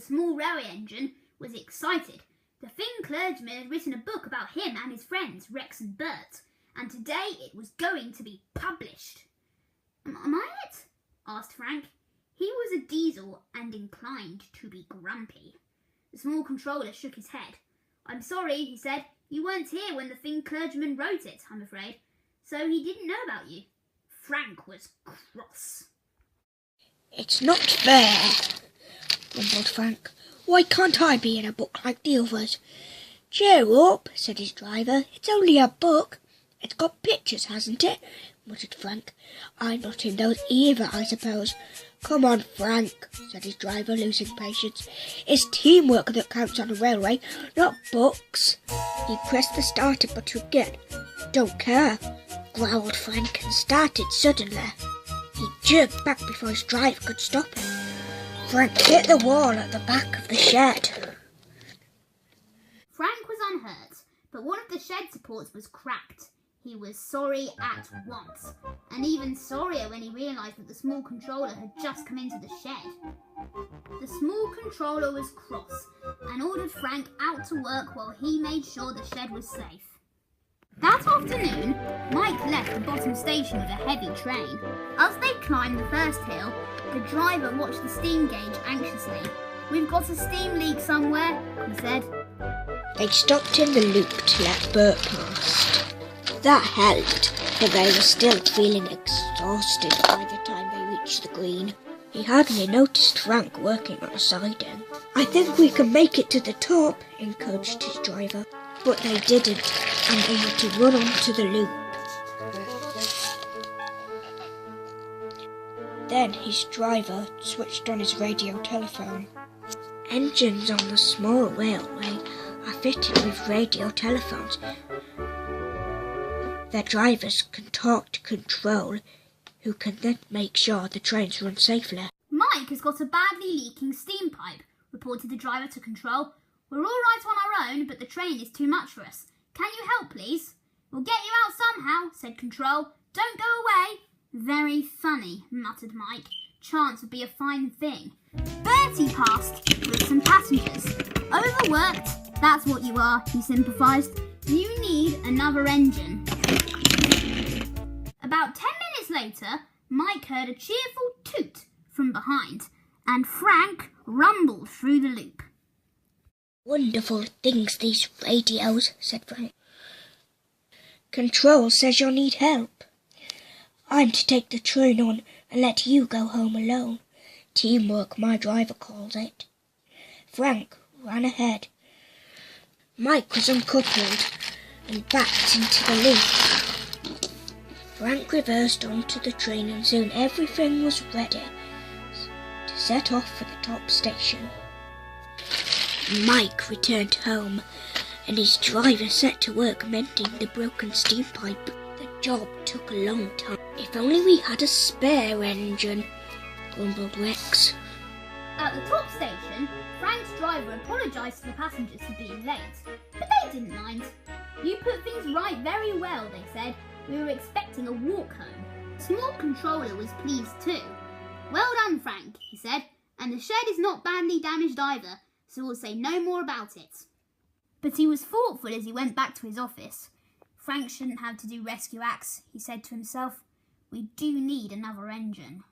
small railway engine, was excited. The thin clergyman had written a book about him and his friends, Rex and Bert, and today it was going to be published. Am I it? Asked Frank. He was a diesel and inclined to be grumpy. The small controller shook his head. I'm sorry, he said. You weren't here when the thin clergyman wrote it, I'm afraid. So he didn't know about you. Frank was cross. It's not fair, grumbled Frank. Why can't I be in a book like the others? Cheer up, said his driver. It's only a book. It's got pictures, hasn't it? Muttered Frank. I'm not in those either, I suppose. Come on, Frank, said his driver, losing patience. It's teamwork that counts on a railway, not books. He pressed the starter button again. Don't care, growled Frank, and started suddenly. He jerked back before his driver could stop him. Frank hit the wall at the back of the shed. Frank was unhurt, but one of the shed supports was cracked. He was sorry at once, and even sorrier when he realised that the small controller had just come into the shed. The small controller was cross and ordered Frank out to work while he made sure the shed was safe. That afternoon, Mike left the bottom station with a heavy train. As they climbed the first hill, the driver watched the steam gauge anxiously. We've got a steam leak somewhere, he said. They stopped in the loop to let Bert past. That helped, but they were still feeling exhausted by the time they reached the green. He hardly noticed Frank working on a siding. I think we can make it to the top, encouraged his driver. But they didn't, and they had to run onto the loop. Then his driver switched on his radio telephone. Engines on the small railway are fitted with radio telephones. Their drivers can talk to control, who can then make sure the trains run safely. Mike has got a badly leaking steam pipe, reported the driver to control. We're all right on our own, but the train is too much for us. Can you help, please? We'll get you out somehow, said Control. Don't go away. Very funny, muttered Mike. Chance would be a fine thing. Bertie passed with some passengers. Overworked, that's what you are, he sympathised. You need another engine. About 10 minutes later, Mike heard a cheerful toot from behind, and Frank rumbled through the loop. Wonderful things, these radios, said Frank. Control says you'll need help. I'm to take the train on and let you go home alone. Teamwork, my driver calls it. Frank ran ahead. Mike was uncoupled and backed into the loop. Frank reversed onto the train and soon everything was ready to set off for the top station. Mike returned home, and his driver set to work mending the broken steam pipe. The job took a long time. If only we had a spare engine, grumbled Rex. At the top station, Frank's driver apologised to the passengers for being late, but they didn't mind. You put things right very well, they said. We were expecting a walk home. Small Controller was pleased too. Well done, Frank, he said, and the shed is not badly damaged either, so we'll say no more about it. But he was thoughtful as he went back to his office. Frank shouldn't have to do rescue acts, he said to himself. We do need another engine.